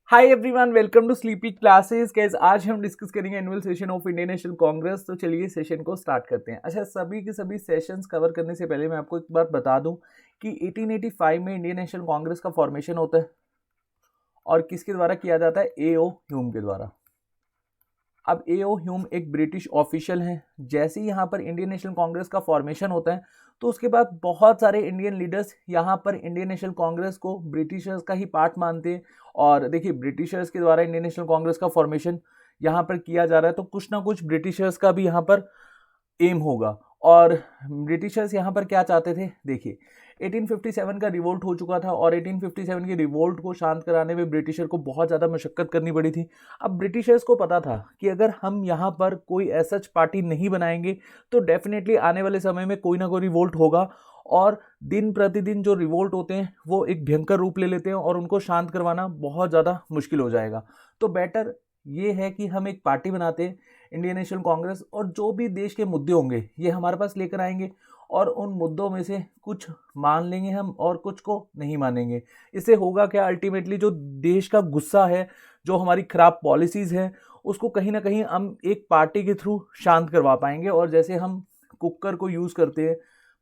Hi everyone, welcome to sleepy classes. Guys, आज हम discuss करेंगे annual session of Indian National Congress. तो चलिए सेशन को स्टार्ट करते हैं। अच्छा, सभी के सभी सेशंस कवर करने से पहले मैं आपको एक बार बता दूं कि 1885 में इंडियन नेशनल कांग्रेस का फॉर्मेशन होता है और किसके द्वारा किया जाता है? ए.ओ. ह्यूम के द्वारा। अब ए.ओ. ह्यूम एक ब्रिटिश ऑफिशियल हैं। जैसे ही यहाँ पर इंडियन नेशनल कांग्रेस का फॉर्मेशन होता है तो उसके बाद बहुत सारे इंडियन लीडर्स यहाँ पर इंडियन नेशनल कांग्रेस को ब्रिटिशर्स का ही पार्ट मानते हैं। और देखिए, ब्रिटिशर्स के द्वारा इंडियन नेशनल कांग्रेस का फॉर्मेशन यहाँ पर किया जा रहा है, तो कुछ ना कुछ ब्रिटिशर्स का भी यहाँ पर एम होगा। और ब्रिटिशर्स यहाँ पर क्या चाहते थे? देखिए, 1857 का रिवोल्ट हो चुका था और 1857 के रिवोल्ट को शांत कराने में ब्रिटिशर को बहुत ज़्यादा मशक्कत करनी पड़ी थी। अब ब्रिटिशर्स को पता था कि अगर हम यहाँ पर कोई ऐसा पार्टी नहीं बनाएंगे तो डेफिनेटली आने वाले समय में कोई ना कोई रिवोल्ट होगा और दिन प्रतिदिन जो रिवोल्ट होते हैं वो एक भयंकर रूप ले लेते हैं और उनको शांत करवाना बहुत ज़्यादा मुश्किल हो जाएगा। तो बेटर ये है कि हम एक पार्टी बनाते हैं, इंडियन नेशनल कांग्रेस, और जो भी देश के मुद्दे होंगे ये हमारे पास लेकर आएंगे और उन मुद्दों में से कुछ मान लेंगे हम और कुछ को नहीं मानेंगे। इससे होगा क्या? अल्टीमेटली जो देश का गुस्सा है, जो हमारी खराब पॉलिसीज़ हैं, उसको कहीं ना कहीं हम एक पार्टी के थ्रू शांत करवा पाएंगे। और जैसे हम कुकर को यूज़ करते हैं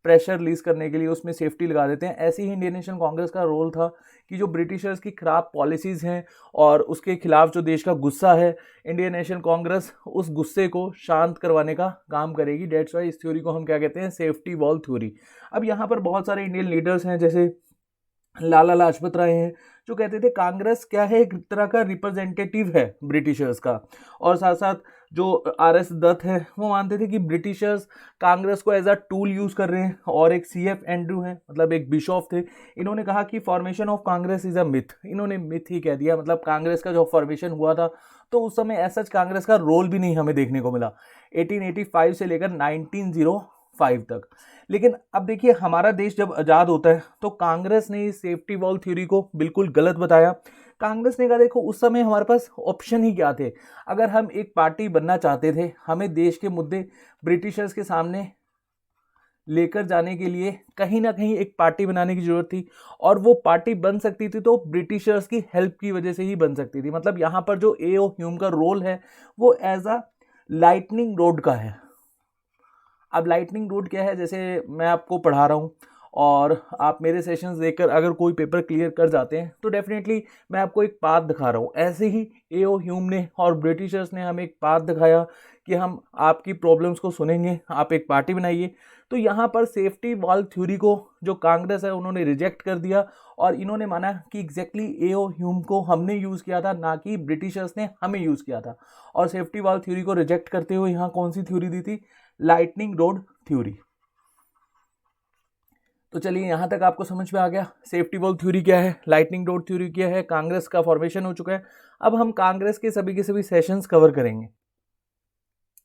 प्रेशर रिलीज करने के लिए, उसमें सेफ्टी लगा देते हैं, ऐसे ही इंडियन नेशनल कांग्रेस का रोल था कि जो ब्रिटिशर्स की खराब पॉलिसीज़ हैं और उसके खिलाफ जो देश का गुस्सा है, इंडियन नेशनल कांग्रेस उस गुस्से को शांत करवाने का काम करेगी। डेट्स वाई इस थ्योरी को हम क्या कहते हैं? Safety wall theory. अब यहाँ पर बहुत सारे इंडियन लीडर्स हैं, जैसे लाला लाजपत राय हैं, जो कहते थे कांग्रेस क्या है, एक तरह का रिप्रेजेंटेटिव है ब्रिटिशर्स का। और साथ साथ जो आर.एस. दत्त है वो मानते थे कि ब्रिटिशर्स कांग्रेस को एज अ टूल यूज़ कर रहे हैं। और एक C.F. एंड्रू हैं, मतलब एक बिशॉप थे, इन्होंने कहा कि formation of Congress is a myth. इन्होंने मिथ ही कह दिया, मतलब कांग्रेस का जो फॉर्मेशन हुआ था तो उस समय ऐसा कांग्रेस का रोल भी नहीं हमें देखने को मिला 1885 से लेकर 1905 तक। लेकिन अब देखिए, हमारा देश जब आज़ाद होता है तो कांग्रेस ने इस सेफ्टी वॉल थ्योरी को बिल्कुल गलत बताया। कांग्रेस ने कहा देखो, उस समय हमारे पास ऑप्शन ही क्या थे? अगर हम एक पार्टी बनना चाहते थे, हमें देश के मुद्दे ब्रिटिशर्स के सामने लेकर जाने के लिए कहीं ना कहीं एक पार्टी बनाने की जरूरत थी। और वो पार्टी बन सकती थी तो ब्रिटिशर्स की हेल्प की वजह से ही बन सकती थी। मतलब यहाँ पर जो ए.ओ. ह्यूम का रोल है वो एज अ लाइटनिंग रोड का है। अब लाइटनिंग रोड क्या है? जैसे मैं आपको पढ़ा रहा हूँ और आप मेरे सेशंस देखकर अगर कोई पेपर क्लियर कर जाते हैं तो डेफिनेटली मैं आपको एक पाथ दिखा रहा हूँ। ऐसे ही ए.ओ. ह्यूम ने और ब्रिटिशर्स ने हमें एक पाथ दिखाया कि हम आपकी प्रॉब्लम्स को सुनेंगे, आप एक पार्टी बनाइए। तो यहाँ पर सेफ्टी वॉल थ्योरी को जो कांग्रेस है उन्होंने रिजेक्ट कर दिया और इन्होंने माना कि एग्जैक्टली ए.ओ. ह्यूम को हमने यूज़ किया था, ना कि ब्रिटिशर्स ने हमें यूज़ किया था। और सेफ्टी वॉल थ्योरी को रिजेक्ट करते हुए यहाँ कौन सी थ्योरी दी थी? Lightning road theory. तो चलिए, यहां तक आपको समझ में आ गया सेफ्टी वॉल थ्योरी क्या है, लाइटनिंग रोड थ्योरी क्या है, कांग्रेस का फॉर्मेशन हो चुका है। अब हम कांग्रेस के सभी सेशंस कवर करेंगे।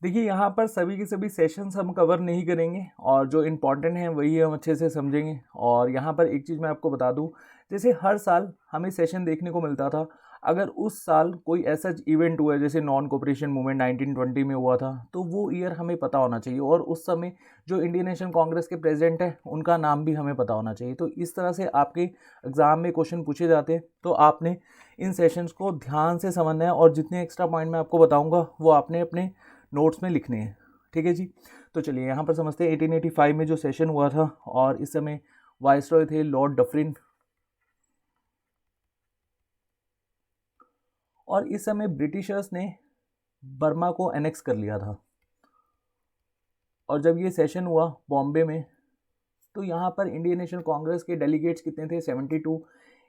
देखिए, यहाँ पर सभी के सभी सेशंस हम कवर नहीं करेंगे और जो इम्पॉर्टेंट हैं वही हम अच्छे से समझेंगे। और यहाँ पर एक चीज़ मैं आपको बता दूँ, जैसे हर साल हमें सेशन देखने को मिलता था। अगर उस साल कोई ऐसा इवेंट हुआ है जैसे नॉन कोऑपरेशन मूवमेंट 1920 में हुआ था तो वो ईयर हमें पता होना चाहिए और उस समय जो इंडियन नेशनल कांग्रेस के प्रेसिडेंट हैं उनका नाम भी हमें पता होना चाहिए। तो इस तरह से आपके एग्ज़ाम में क्वेश्चन पूछे जाते हैं, तो आपने इन सेशंस को ध्यान से समझना है और जितने एक्स्ट्रा पॉइंट मैं आपको बताऊँगा वो आपने अपने नोट्स में लिखने हैं। ठीक है जी। तो चलिए यहाँ पर समझते हैं 1885 में जो सेशन हुआ था और इस समय वाइसरॉय थे लॉर्ड डफरिन। और इस समय ब्रिटिशर्स ने बर्मा को एनेक्स कर लिया था। और जब ये सेशन हुआ बॉम्बे में तो यहाँ पर इंडियन नेशनल कांग्रेस के डेलीगेट्स कितने थे? 72।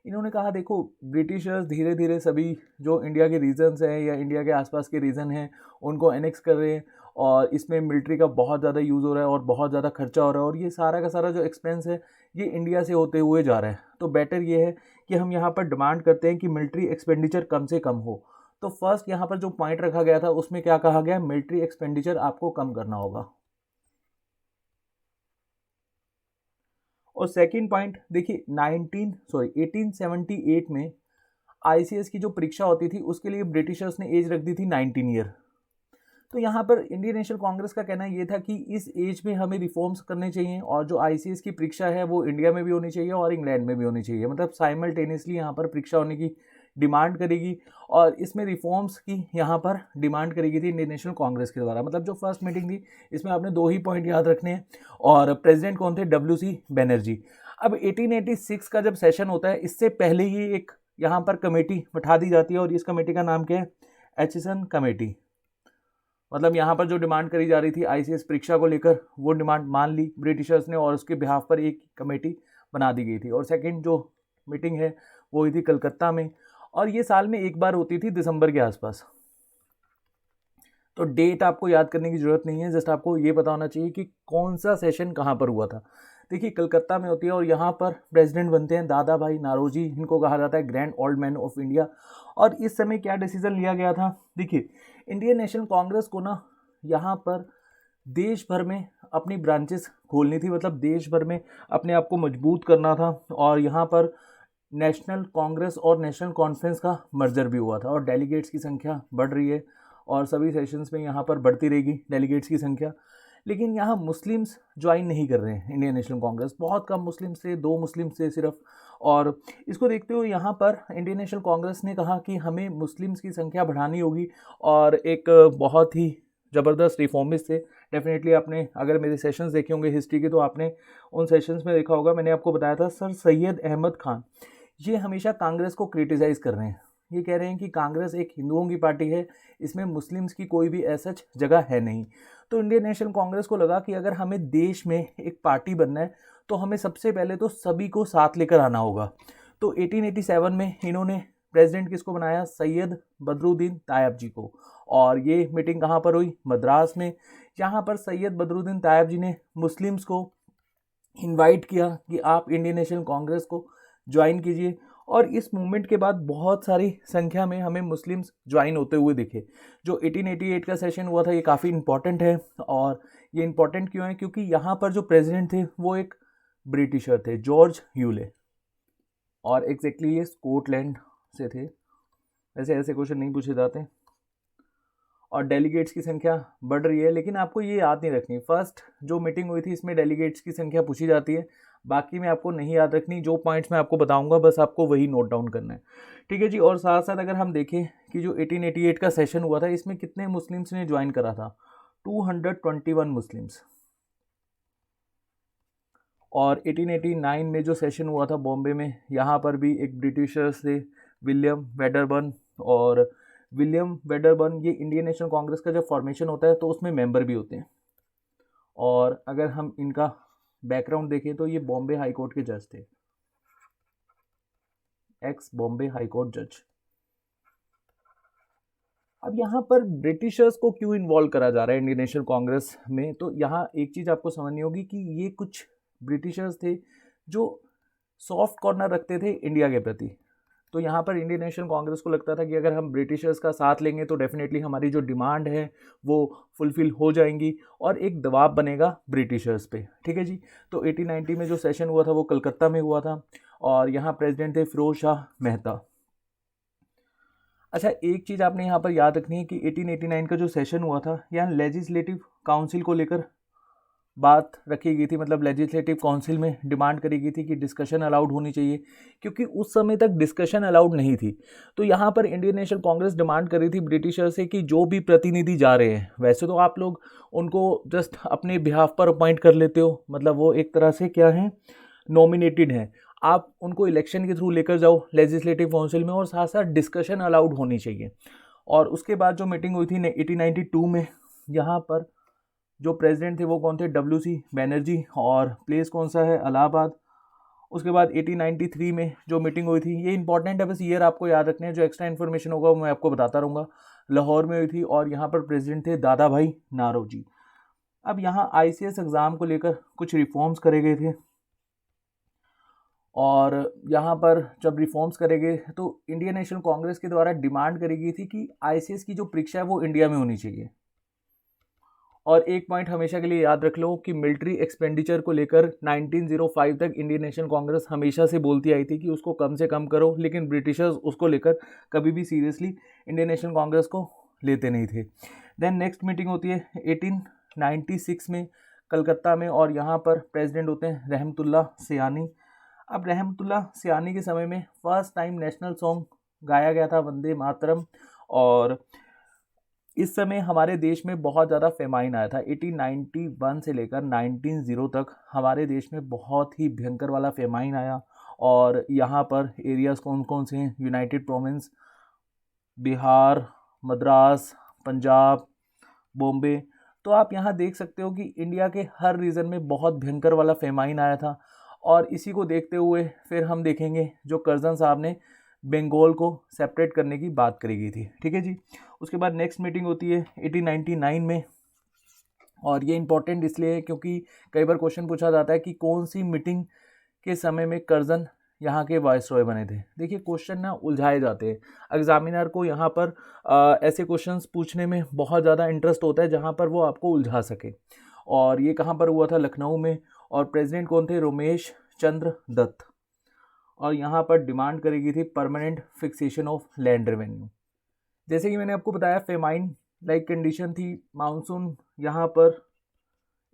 इन्होंने कहा देखो, ब्रिटिशर्स धीरे धीरे सभी जो इंडिया के रीजन्स हैं या इंडिया के आसपास के रीजन हैं उनको एनेक्स कर रहे हैं और इसमें मिलिट्री का बहुत ज़्यादा यूज़ हो रहा है और बहुत ज़्यादा खर्चा हो रहा है और ये सारा का सारा जो एक्सपेंस है ये इंडिया से होते हुए जा रहा है। तो बेटर ये है कि हम यहाँ पर डिमांड करते हैं कि मिलिट्री एक्सपेंडिचर कम से कम हो। तो फर्स्ट यहाँ पर जो पॉइंट रखा गया था उसमें क्या कहा गया? मिलिट्री एक्सपेंडिचर आपको कम करना होगा। और सेकंड पॉइंट देखिए, 1878 में आईसीएस की जो परीक्षा होती थी उसके लिए ब्रिटिशर्स ने एज रख दी थी 19 ईयर। तो यहाँ पर इंडियन नेशनल कांग्रेस का कहना ये था कि इस एज में हमें रिफॉर्म्स करने चाहिए और जो आईसीएस की परीक्षा है वो इंडिया में भी होनी चाहिए और इंग्लैंड में भी होनी चाहिए, मतलब साइमल्टेनियसली यहाँ पर परीक्षा होने की डिमांड करेगी और इसमें रिफॉर्म्स की यहाँ पर डिमांड करेगी थी इंडियन नेशनल कांग्रेस के द्वारा। मतलब जो फर्स्ट मीटिंग थी इसमें आपने 2 ही पॉइंट याद रखने हैं और प्रेसिडेंट कौन थे, WC बनर्जी। अब 1886 का जब सेशन होता है इससे पहले ही एक यहाँ पर कमेटी बैठा दी जाती है और इस कमेटी का नाम क्या है, एचिसन कमेटी। मतलब यहाँ पर जो डिमांड करी जा रही थी ICS परीक्षा को लेकर वो डिमांड मान ली ब्रिटिशर्स ने और उसके बिहाफ पर एक कमेटी बना दी गई थी। और सेकंड जो मीटिंग है वो हुई थी कलकत्ता में और ये साल में एक बार होती थी दिसंबर के आसपास। तो डेट आपको याद करने की ज़रूरत नहीं है, जस्ट आपको ये पता होना चाहिए कि कौन सा सेशन कहाँ पर हुआ था। देखिए कलकत्ता में होती है और यहाँ पर प्रेसिडेंट बनते हैं दादा भाई नारोजी, इनको कहा जाता है grand old man of India. और इस समय क्या डिसीजन लिया गया था, देखिए इंडियन नेशनल कांग्रेस को ना यहाँ पर देश भर में अपनी ब्रांचेस खोलनी थी, मतलब देश भर में अपने आप को मजबूत करना था। और यहाँ पर नेशनल कांग्रेस और नेशनल कॉन्फ्रेंस का मर्जर भी हुआ था और डेलीगेट्स की संख्या बढ़ रही है और सभी सेशंस में यहाँ पर बढ़ती रहेगी डेलीगेट्स की संख्या। लेकिन यहाँ मुस्लिम्स ज्वाइन नहीं कर रहे हैं इंडियन नेशनल कांग्रेस, बहुत कम मुस्लिम से, 2 मुस्लिम से सिर्फ। और इसको देखते हुए यहाँ पर इंडियन नेशनल कांग्रेस ने कहा कि हमें मुस्लिम्स की संख्या बढ़ानी होगी और एक बहुत ही ज़बरदस्त रिफॉर्मिस्ट थे। डेफिनेटली आपने अगर मेरे सेशंस देखे होंगे हिस्ट्री के तो आपने उन सेशंस में देखा होगा, मैंने आपको बताया था सर सैयद अहमद खान ये हमेशा कांग्रेस को क्रिटिसाइज़ कर रहे हैं। ये कह रहे हैं कि कांग्रेस एक हिंदुओं की पार्टी है, इसमें मुस्लिम्स की कोई भी ऐसा जगह है नहीं। तो इंडियन नेशनल कांग्रेस को लगा कि अगर हमें देश में एक पार्टी बनना है तो हमें सबसे पहले तो सभी को साथ लेकर आना होगा। तो 1887 में इन्होंने प्रेसिडेंट किसको बनाया, सैयद बदरुद्दीन तायब जी को। और ये मीटिंग कहाँ पर हुई, मद्रास में। यहाँ पर सैयद बदरुद्दीन तायब जी ने मुस्लिम्स को इनवाइट किया कि आप इंडियन नेशनल कांग्रेस को ज्वाइन कीजिए। और इस मूवमेंट के बाद बहुत सारी संख्या में हमें मुस्लिम्स ज्वाइन होते हुए दिखे। जो 1888 का सेशन हुआ था ये काफ़ी इंपॉर्टेंट है। और ये इंपॉर्टेंट क्यों है, क्योंकि यहाँ पर जो प्रेसिडेंट थे वो एक ब्रिटिशर थे, जॉर्ज ह्यूले। और एग्जैक्टली ये स्कॉटलैंड से थे, वैसे ऐसे क्वेश्चन नहीं पूछे जाते। और डेलीगेट्स की संख्या बढ़ रही है, लेकिन आपको ये याद नहीं रखनी, फर्स्ट जो मीटिंग हुई थी इसमें डेलीगेट्स की संख्या पूछी जाती है, बाकी में आपको नहीं याद रखनी। जो पॉइंट्स मैं आपको बताऊंगा बस आपको वही नोट डाउन करना है, ठीक है जी। और साथ साथ अगर हम देखें कि जो 1888 का सेशन हुआ था इसमें कितने मुस्लिम्स ने ज्वाइन करा था, 221 मुस्लिम्स। और 1889 में जो सेशन हुआ था बॉम्बे में, यहाँ पर भी एक ब्रिटिशर्स थे, विलियम वेडरबर्न। और विलियम वेडरबर्न ये इंडियन नेशनल कांग्रेस का जब फॉर्मेशन होता है तो उसमें मेंबर भी होते हैं। और अगर हम इनका बैकग्राउंड देखें तो ये बॉम्बे हाई कोर्ट के जज थे, एक्स बॉम्बे हाई कोर्ट जज। अब यहाँ पर ब्रिटिशर्स को क्यों इन्वॉल्व करा जा रहा है इंडियन नेशनल कांग्रेस में, तो यहाँ एक चीज़ आपको समझनी होगी कि ये कुछ ब्रिटिशर्स थे जो सॉफ्ट कॉर्नर रखते थे इंडिया के प्रति। तो यहाँ पर इंडियन नेशनल कांग्रेस को लगता था कि अगर हम ब्रिटिशर्स का साथ लेंगे तो डेफिनेटली हमारी जो डिमांड है वो फुलफिल हो जाएंगी और एक दबाव बनेगा ब्रिटिशर्स पे, ठीक है जी। तो 1890 में जो सेशन हुआ था वो कलकत्ता में हुआ था और यहाँ प्रेसिडेंट थे फिरोज शाह मेहता। अच्छा, एक चीज़ आपने यहाँ पर याद रखनी है कि 1889 का जो सेशन हुआ था यहाँ लेजिस्लेटिव काउंसिल को लेकर बात रखी गई थी। मतलब लेजिस्लेटिव काउंसिल में डिमांड करी गई थी कि डिस्कशन अलाउड होनी चाहिए, क्योंकि उस समय तक डिस्कशन अलाउड नहीं थी। तो यहाँ पर इंडियन नेशनल कांग्रेस डिमांड कर रही थी ब्रिटिशर से कि जो भी प्रतिनिधि जा रहे हैं, वैसे तो आप लोग उनको जस्ट अपने बिहाफ पर अपॉइंट कर लेते हो, मतलब वो एक तरह से क्या है, नॉमिनेटेड हैं, आप उनको इलेक्शन के थ्रू लेकर जाओ लेजिस्लेटिव काउंसिल में और साथ साथ डिस्कशन अलाउड होनी चाहिए। और उसके बाद जो मीटिंग हुई थी 1892 में, यहाँ पर जो प्रेसिडेंट थे वो कौन थे, WC बनर्जी, और प्लेस कौन सा है, इलाहाबाद। उसके बाद 1893 में जो मीटिंग हुई थी, ये इंपॉर्टेंट है, बस ईयर आपको याद रखने हैं, जो एक्स्ट्रा इन्फॉर्मेशन होगा वो मैं आपको बताता रहूँगा, लाहौर में हुई थी और यहाँ पर प्रेसिडेंट थे दादा भाई नारोजी। अब यहाँ ICS एग्ज़ाम को लेकर कुछ रिफॉर्म्स करे गए थे और यहाँ पर जब रिफॉर्म्स करे गए तो इंडियन नेशनल कांग्रेस के द्वारा डिमांड करी गई थी कि ICS की जो परीक्षा है वो इंडिया में होनी चाहिए। और एक पॉइंट हमेशा के लिए याद रख लो कि मिलिट्री एक्सपेंडिचर को लेकर 1905 तक इंडियन नेशनल कांग्रेस हमेशा से बोलती आई थी कि उसको कम से कम करो, लेकिन ब्रिटिशर्स उसको लेकर कभी भी सीरियसली इंडियन नेशनल कांग्रेस को लेते नहीं थे। देन नेक्स्ट मीटिंग होती है 1896 में कलकत्ता में और यहाँ पर प्रेसिडेंट होते हैं रहमतुल्लाह सयानी। अब रहमतुल्लाह सयानी के समय में फर्स्ट टाइम नेशनल सॉन्ग गाया गया था वंदे मातरम। और इस समय हमारे देश में बहुत ज़्यादा फेमाइन आया था। 1891 से लेकर 1900 तक हमारे देश में बहुत ही भयंकर वाला फेमाइन आया। और यहाँ पर एरियाज़ कौन कौन से हैं? United province, Bihar, Madras, Punjab, Bombay. तो आप यहाँ देख सकते हो कि इंडिया के हर रीजन में बहुत भयंकर वाला फेमाइन आया था। और इसी को देखते हुए फिर हम देखेंगे जो कर्जन साहब ने बंगाल को सेपरेट करने की बात करी गई थी। ठीक है जी। उसके बाद नेक्स्ट मीटिंग होती है 1899 में। और ये इंपॉर्टेंट इसलिए है क्योंकि कई बार क्वेश्चन पूछा जाता है कि कौन सी मीटिंग के समय में कर्जन यहाँ के वाइसरॉय बने थे। देखिए क्वेश्चन ना उलझाए जाते हैं। एग्जामिनर को यहाँ पर ऐसे क्वेश्चंस पूछने में बहुत ज़्यादा इंटरेस्ट होता है जहाँ पर वो आपको उलझा सके। और ये कहाँ पर हुआ था? लखनऊ में। और प्रेसिडेंट कौन थे? रमेश चंद्र दत्त। और यहाँ पर डिमांड करी गई थी permanent fixation of land revenue. जैसे कि मैंने आपको बताया फेमाइन लाइक कंडीशन थी, मानसून यहाँ पर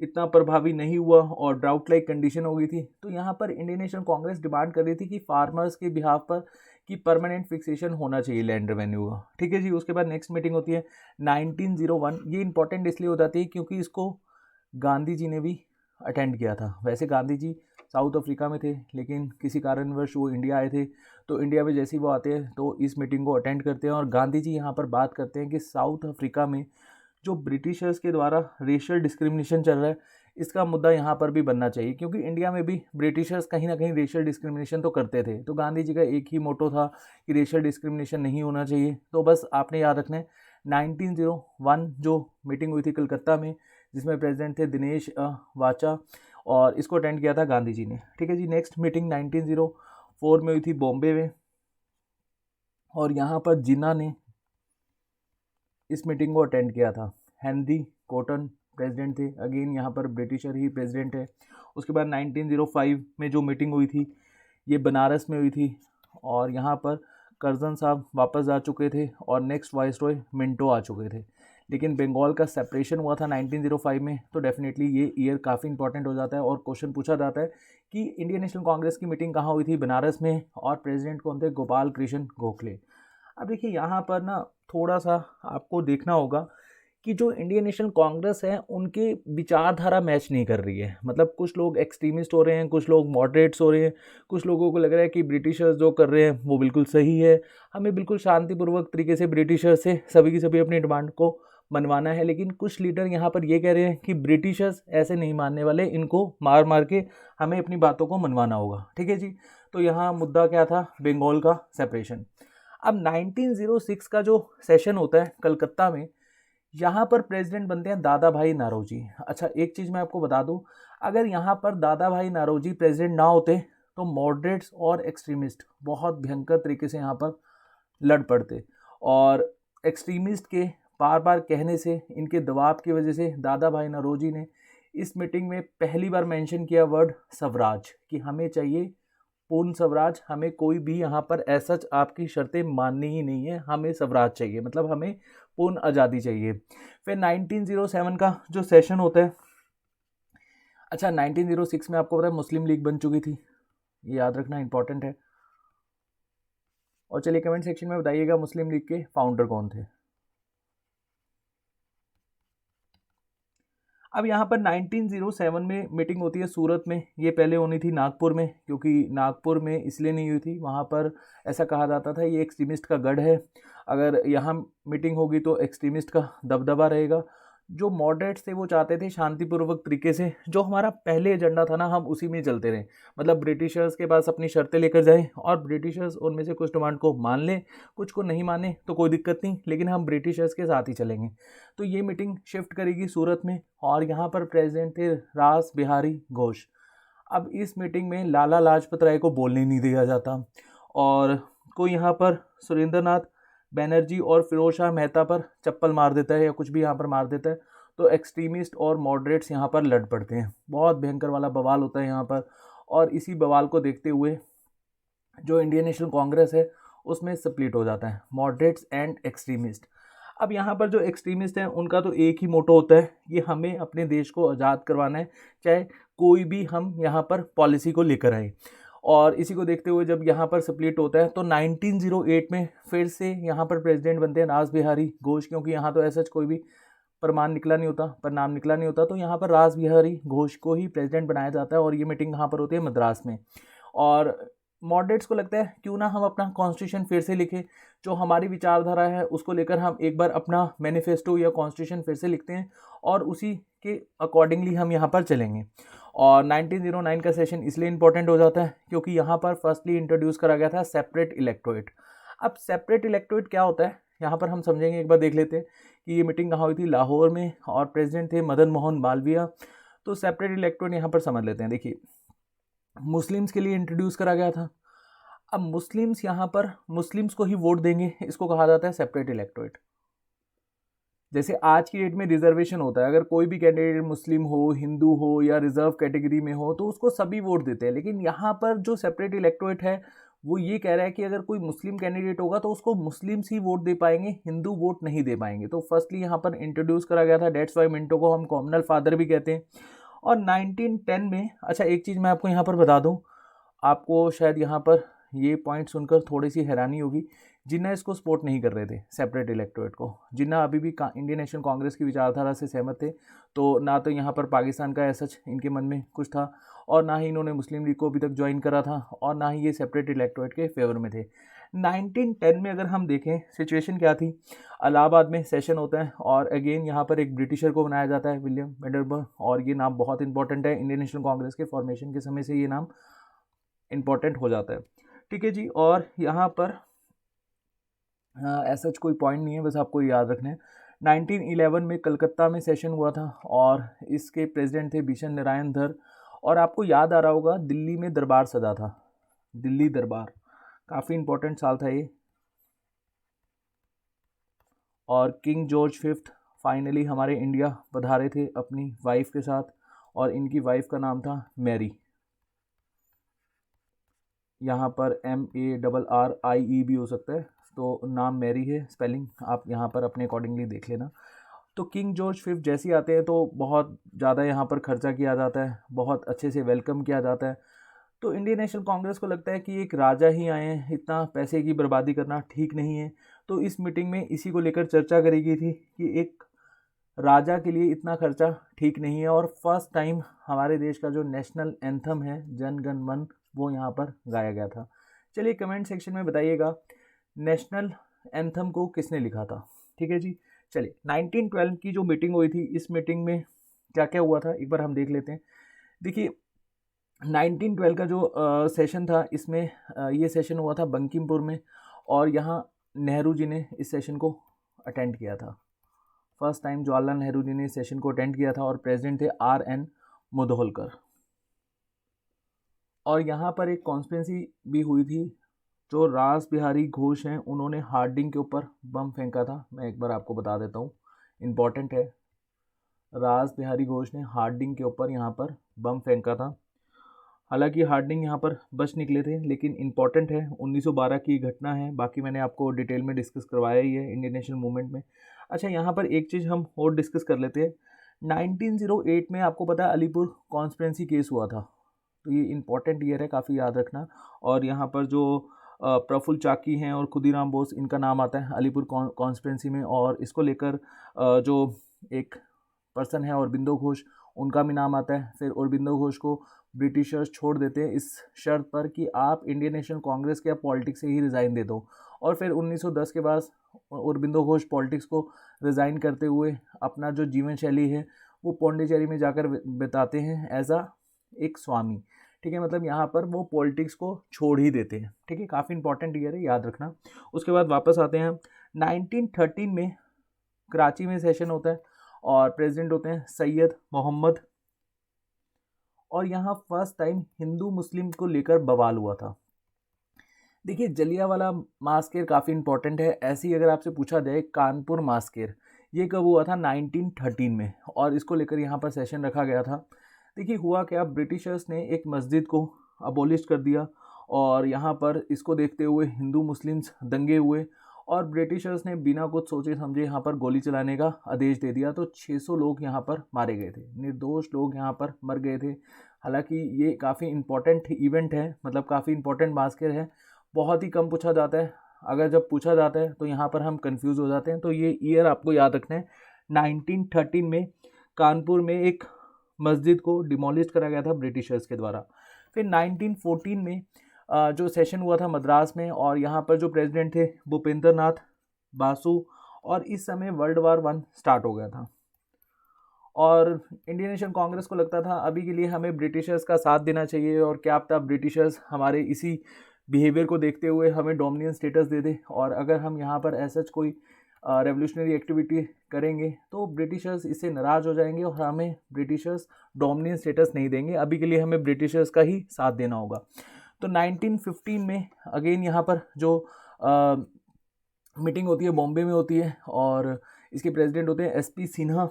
इतना प्रभावी नहीं हुआ और ड्राउट लाइक कंडीशन हो गई थी। तो यहाँ पर इंडियन नेशनल कांग्रेस डिमांड कर रही थी कि फार्मर्स के बिहाफ पर कि परमानेंट फिक्सेशन होना चाहिए लैंड रेवेन्यू का। ठीक है जी। उसके बाद नेक्स्ट मीटिंग होती है 1901। ये इंपॉर्टेंट इसलिए हो जाती है क्योंकि इसको गांधी जी ने भी अटेंड किया था। वैसे गांधी जी साउथ अफ्रीका में थे, लेकिन किसी कारणवश वो इंडिया आए थे। तो इंडिया में जैसे ही वो आते हैं तो इस मीटिंग को अटेंड करते हैं। और गांधी जी यहाँ पर बात करते हैं कि साउथ अफ्रीका में जो ब्रिटिशर्स के द्वारा रेशियल डिस्क्रिमिनेशन चल रहा है, इसका मुद्दा यहाँ पर भी बनना चाहिए, क्योंकि इंडिया में भी ब्रिटिशर्स कहीं ना कहीं रेशियल डिस्क्रिमिनेशन तो करते थे। तो गांधी जी का एक ही मोटो था कि रेशियल डिस्क्रिमिनेशन नहीं होना चाहिए। तो बस आपने याद रखना है 1901 जो मीटिंग हुई थी कलकत्ता में, जिसमें प्रेसिडेंट थे दिनेश वाचा, और इसको अटेंड किया था गांधी जी ने। ठीक है जी। नेक्स्ट मीटिंग 1904 में हुई थी बॉम्बे में। और यहाँ पर जिन्ना ने इस मीटिंग को अटेंड किया था। हेनरी कॉटन प्रेसिडेंट थे। अगेन यहाँ पर ब्रिटिशर ही प्रेसिडेंट है। उसके बाद 1905 में जो मीटिंग हुई थी ये बनारस में हुई थी। और यहाँ पर कर्जन साहब वापस आ चुके थे और नेक्स्ट वाइसरॉय मिंटो आ चुके थे। लेकिन बंगाल का सेपरेशन हुआ था 1905 में। तो डेफिनेटली ये ईयर काफ़ी इंपॉर्टेंट हो जाता है और क्वेश्चन पूछा जाता है कि इंडियन नेशनल कांग्रेस की मीटिंग कहाँ हुई थी? बनारस में। और प्रेसिडेंट कौन थे? गोपाल कृष्ण गोखले। अब देखिए यहाँ पर ना थोड़ा सा आपको देखना होगा कि जो इंडियन नेशनल कांग्रेस है उनके विचारधारा मैच नहीं कर रही है। मतलब कुछ लोग एक्सट्रीमिस्ट हो रहे हैं, कुछ लोग मॉडरेट्स हो रहे हैं, कुछ लोगों को लग रहा है कि ब्रिटिशर्स जो कर रहे हैं वो बिल्कुल सही है, हमें बिल्कुल शांतिपूर्वक तरीके से ब्रिटिशर्स से सभी की सभी अपनी डिमांड को मनवाना है। लेकिन कुछ लीडर यहाँ पर ये कह रहे हैं कि ब्रिटिशर्स ऐसे नहीं मानने वाले, इनको मार मार के हमें अपनी बातों को मनवाना होगा। ठीक है जी। तो यहाँ मुद्दा क्या था? बंगाल का सेपरेशन। अब 1906 का जो सेशन होता है कलकत्ता में, यहाँ पर प्रेसिडेंट बनते हैं दादा भाई नारोजी। अच्छा एक चीज़ मैं आपको बता दूं, अगर यहाँ पर दादा भाई नारोजी प्रेसिडेंट ना होते तो मॉडरेट्स और एक्सट्रीमिस्ट बहुत भयंकर तरीके से यहाँ पर लड़ पड़ते। और एक्सट्रीमिस्ट के बार बार कहने से, इनके दबाव की वजह से दादा भाई नारोजी ने इस मीटिंग में पहली बार मेंशन किया वर्ड स्वराज, कि हमें चाहिए पूर्ण स्वराज, हमें कोई भी यहाँ पर ऐसा आपकी शर्तें माननी ही नहीं है, हमें स्वराज चाहिए, मतलब हमें पूर्ण आज़ादी चाहिए। फिर 1907 का जो सेशन होता है, अच्छा 1906 में आपको पता है मुस्लिम लीग बन चुकी थी, ये याद रखना इंपॉर्टेंट है। और चलिए कमेंट सेक्शन में बताइएगा मुस्लिम लीग के फाउंडर कौन थे। अब यहाँ पर 1907 में मीटिंग होती है सूरत में। ये पहले होनी थी नागपुर में, क्योंकि नागपुर में इसलिए नहीं हुई थी, वहाँ पर ऐसा कहा जाता था ये एक्सट्रीमिस्ट का गढ़ है, अगर यहाँ मीटिंग होगी तो एक्सट्रीमिस्ट का दबदबा रहेगा। जो मॉडरेट्स थे वो चाहते थे शांतिपूर्वक तरीके से, जो हमारा पहले एजेंडा था ना हम उसी में चलते रहें, मतलब ब्रिटिशर्स के पास अपनी शर्तें लेकर जाएं और ब्रिटिशर्स उनमें से कुछ डिमांड को मान लें, कुछ को नहीं माने तो कोई दिक्कत नहीं, लेकिन हम ब्रिटिशर्स के साथ ही चलेंगे। तो ये मीटिंग शिफ्ट करेगी सूरत में और यहाँ पर प्रेसिडेंट थे रास बिहारी घोष। अब इस मीटिंग में लाला लाजपत राय को बोलने नहीं दिया जाता और कोई यहाँ पर सुरेंद्र नाथ बैनर्जी और फिरोज शाह मेहता पर चप्पल मार देता है या कुछ भी यहाँ पर मार देता है। तो एक्सट्रीमिस्ट और मॉडरेट्स यहाँ पर लड़ पड़ते हैं, बहुत भयंकर वाला बवाल होता है यहाँ पर। और इसी बवाल को देखते हुए जो इंडियन नेशनल कांग्रेस है उसमें स्प्लिट हो जाता है, मॉडरेट्स एंड एक्सट्रीमिस्ट। अब यहाँ पर जो एक्सट्रीमिस्ट हैं उनका तो एक ही मोटो होता है कि हमें अपने देश को आज़ाद करवाना है, चाहे कोई भी हम यहाँ पर पॉलिसी को लेकर आए। और इसी को देखते हुए जब यहाँ पर स्प्लिट होता है तो 1908 में फिर से यहाँ पर प्रेसिडेंट बनते हैं रास बिहारी घोष, क्योंकि यहाँ तो ऐसा कोई भी प्रमाण निकला नहीं होता, परिणाम निकला नहीं होता, तो यहाँ पर रास बिहारी घोष को ही प्रेसिडेंट बनाया जाता है। और ये मीटिंग यहाँ पर होती है मद्रास में। और मॉडरेट्स को लगता है क्यों ना हम अपना कॉन्स्टिट्यूशन फिर से लिखें, जो हमारी विचारधारा है उसको लेकर हम एक बार अपना मैनिफेस्टो या कॉन्स्टिट्यूशन फिर से लिखते हैं और उसी के अकॉर्डिंगली हम यहाँ पर चलेंगे। और 1909 का सेशन इसलिए इंपॉर्टेंट हो जाता है क्योंकि यहाँ पर फर्स्टली इंट्रोड्यूस करा गया था सेपरेट इलेक्टोरेट। अब सेपरेट इलेक्टोरेट क्या होता है यहाँ पर हम समझेंगे, एक बार देख लेते हैं कि ये मीटिंग कहाँ हुई थी, लाहौर में, और प्रेसिडेंट थे मदन मोहन मालवीय। तो सेपरेट इलेक्टोरेट यहाँ पर समझ लेते हैं। देखिए, मुस्लिम्स के लिए इंट्रोड्यूस करा गया था। अब मुस्लिम्स यहाँ पर मुस्लिम्स को ही वोट देंगे, इसको कहा जाता है सेपरेट इलेक्टोरेट। जैसे आज की डेट में रिजर्वेशन होता है, अगर कोई भी कैंडिडेट मुस्लिम हो, हिंदू हो या रिजर्व कैटेगरी में हो तो उसको सभी वोट देते हैं। लेकिन यहाँ पर जो सेपरेट इलेक्टोरेट है वो ये कह रहा है कि अगर कोई मुस्लिम कैंडिडेट होगा तो उसको मुस्लिम्स ही वोट दे पाएंगे, हिंदू वोट नहीं दे पाएंगे। तो फर्स्टली यहाँ पर इंट्रोड्यूस करा गया था। डेट्स वाई मिंटो को हम कॉमनल फादर भी कहते हैं। और 1910 में, अच्छा एक चीज़ मैं आपको यहाँ पर बता दूँ, आपको शायद यहाँ पर ये पॉइंट सुनकर थोड़ी सी हैरानी होगी, जिन्ना इसको सपोर्ट नहीं कर रहे थे सेपरेट इलेक्टोरेट को, जिन्ना अभी भी इंडियन नेशनल कांग्रेस की विचारधारा से सहमत थे। तो ना तो यहाँ पर पाकिस्तान का ऐसा इनके मन में कुछ था, और ना ही इन्होंने मुस्लिम लीग को अभी तक ज्वाइन करा था, और ना ही ये सेपरेट इलेक्टोरेट के फेवर में थे। 1910 में अगर हम देखें सिचुएशन क्या थी, इलाहाबाद में सेशन होता है और अगेन यहाँ पर एक ब्रिटिशर को बनाया जाता है, विलियम वेंडरबर्ग। और ये नाम बहुत इंपॉर्टेंट है, इंडियन नेशनल कांग्रेस के फॉर्मेशन के समय से ये नाम इंपॉर्टेंट हो जाता है। ठीक है जी। और यहाँ पर ऐसा कोई पॉइंट नहीं है, बस आपको याद रखना है। 1911 में कलकत्ता में सेशन हुआ था और इसके प्रेसिडेंट थे भीषण नारायण धर। और आपको याद आ रहा होगा दिल्ली में दरबार सजा था, दिल्ली दरबार, काफ़ी इंपॉर्टेंट साल था ये। और किंग जॉर्ज फिफ्थ फाइनली हमारे इंडिया पधारे थे अपनी वाइफ के साथ, और इनकी वाइफ का नाम था मैरी। यहाँ पर MARRIE भी हो सकता है, तो नाम मैरी है, स्पेलिंग आप यहाँ पर अपने अकॉर्डिंगली देख लेना। तो किंग जॉर्ज फिफ्थ जैसे ही आते हैं तो बहुत ज़्यादा यहाँ पर खर्चा किया जाता है, बहुत अच्छे से वेलकम किया जाता है। तो इंडियन नेशनल कांग्रेस को लगता है कि एक राजा ही आए हैं, इतना पैसे की बर्बादी करना ठीक नहीं है। तो इस मीटिंग में इसी को लेकर चर्चा करी गई थी कि एक राजा के लिए इतना खर्चा ठीक नहीं है। और फर्स्ट टाइम हमारे देश का जो नेशनल एंथम है जन गण मन, वो यहाँ पर गाया गया था। चलिए कमेंट सेक्शन में बताइएगा नेशनल एंथम को किसने लिखा था। ठीक है जी। चलिए 1912 की जो मीटिंग हुई थी, इस मीटिंग में क्या क्या हुआ था एक बार हम देख लेते हैं। देखिए 1912 का जो सेशन था, इसमें ये सेशन हुआ था बंकिमपुर में, और यहाँ नेहरू जी ने इस सेशन को अटेंड किया था। फर्स्ट टाइम जवाहरलाल नेहरू जी ने इस सेशन को अटेंड किया था और प्रेसिडेंट थे RN मुदहोलकर। और यहाँ पर एक कॉन्स्पिरेसी भी हुई थी, जो रास बिहारी घोष हैं उन्होंने हार्डिंग के ऊपर बम फेंका था। मैं एक बार आपको बता देता हूँ, इम्पॉर्टेंट है। रास बिहारी घोष ने हार्डिंग के ऊपर यहाँ पर बम फेंका था। हालांकि हार्डिंग यहाँ पर बच निकले थे, लेकिन इम्पॉर्टेंट है, 1912 की घटना है। बाकी मैंने आपको डिटेल में डिस्कस करवाया ही है इंडियन नेशनल मूवमेंट में। अच्छा यहाँ पर एक चीज़ हम और डिस्कस कर लेते हैं। 1908 में आपको पता है अलीपुर कॉन्स्पिरेसी केस हुआ था, तो ये इम्पॉर्टेंट ईयर है, काफ़ी याद रखना। और यहाँ पर जो प्रफुल्ल चाकी हैं और खुदीराम बोस, इनका नाम आता है अलीपुर कॉन्स्पिरेसी में। और इसको लेकर जो एक पर्सन है अरबिंदो घोष, उनका भी नाम आता है। फिर अरबिंदो घोष को ब्रिटिशर्स छोड़ देते हैं इस शर्त पर कि आप इंडियन नेशनल कांग्रेस के, आप पॉलिटिक्स से ही रिज़ाइन दे दो। और फिर 1910 के बाद अरबिंदो घोष पॉलिटिक्स को रिज़ाइन करते हुए अपना जो जीवन शैली है वो पौंडीचेरी में जाकर बिताते हैं एज आ एक स्वामी। ठीक है, मतलब यहाँ पर वो पॉलिटिक्स को छोड़ ही देते हैं। ठीक है, काफ़ी इंपॉर्टेंट ईयर है, याद रखना। उसके बाद वापस आते हैं 1913 में कराची में सेशन होता है और प्रेसिडेंट होते हैं सैयद मोहम्मद। और यहाँ फर्स्ट टाइम हिंदू मुस्लिम को लेकर बवाल हुआ था। देखिए जलियांवाला मास्केर काफ़ी इंपॉर्टेंट है। ऐसे ही अगर आपसे पूछा जाए कानपुर मास्केर, ये कब हुआ था? 1913 में, और इसको लेकर यहाँ पर सेशन रखा गया था। देखिए हुआ क्या, ब्रिटिशर्स ने एक मस्जिद को अबॉलिश कर दिया और यहाँ पर इसको देखते हुए हिंदू मुस्लिम्स दंगे हुए और ब्रिटिशर्स ने बिना कुछ सोचे समझे यहाँ पर गोली चलाने का आदेश दे दिया। तो 600 लोग यहाँ पर मारे गए थे, निर्दोष लोग यहाँ पर मर गए थे। हालांकि ये काफ़ी इम्पोर्टेंट इवेंट है, मतलब काफ़ी इम्पोर्टेंट मास्कर है, बहुत ही कम पूछा जाता है। अगर जब पूछा जाता है तो यहाँ पर हम कंफ्यूज हो जाते हैं। तो ये ईयर आपको याद रखना है। 1913 में कानपुर में एक मस्जिद को डिमोलिश करा गया था ब्रिटिशर्स के द्वारा। फिर 1914 में जो सेशन हुआ था मद्रास में, और यहाँ पर जो प्रेसिडेंट थे भूपेंद्र नाथ बासु, और इस समय वर्ल्ड वार 1 स्टार्ट हो गया था। और इंडियन नेशनल कांग्रेस को लगता था अभी के लिए हमें ब्रिटिशर्स का साथ देना चाहिए, और क्या पता ब्रिटिशर्स हमारे इसी बिहेवियर को देखते हुए हमें डोमिनियन स्टेटस दे दे, और अगर हम यहाँ पर ऐसा कोई रेवोल्यूशनरी एक्टिविटी करेंगे तो ब्रिटिशर्स इससे नाराज़ हो जाएंगे और हमें ब्रिटिशर्स डोमिनियन स्टेटस नहीं देंगे, अभी के लिए हमें ब्रिटिशर्स का ही साथ देना होगा। तो 1915 में अगेन यहाँ पर जो मीटिंग होती है बॉम्बे में होती है, और इसके प्रेसिडेंट होते हैं एसपी सिन्हा।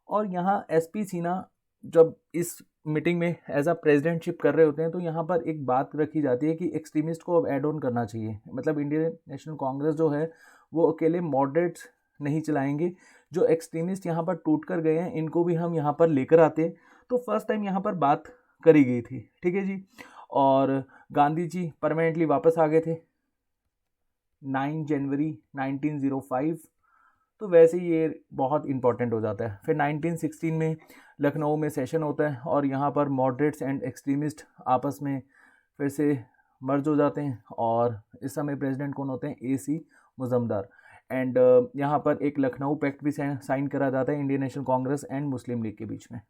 और यहाँ एसपी सिन्हा जब इस मीटिंग में एज अ प्रेसिडेंटशिप कर रहे होते हैं, तो यहाँ पर एक बात रखी जाती है कि एक्सट्रीमिस्ट को अब ऐड ऑन करना चाहिए। मतलब इंडियन नेशनल कांग्रेस जो है वो अकेले मॉडरेट्स नहीं चलाएंगे, जो एक्सट्रीमिस्ट यहाँ पर टूट कर गए हैं इनको भी हम यहाँ पर लेकर आते हैं। तो फर्स्ट टाइम यहाँ पर बात करी गई थी, ठीक है जी। और गांधी जी परमानेंटली वापस आ गए थे 9 जनवरी 1905। तो वैसे ही ये बहुत इंपॉर्टेंट हो जाता है। फिर 1916 में लखनऊ में सेशन होता है, और यहाँ पर मॉडरेट्स एंड एक्सट्रीमिस्ट आपस में फिर से मर्ज हो जाते हैं, और इस समय प्रेसिडेंट कौन होते हैं, AC मुजम्मदार। एंड यहाँ पर एक लखनऊ पैक्ट भी साइन करा जाता है Indian National Congress and Muslim league के बीच में।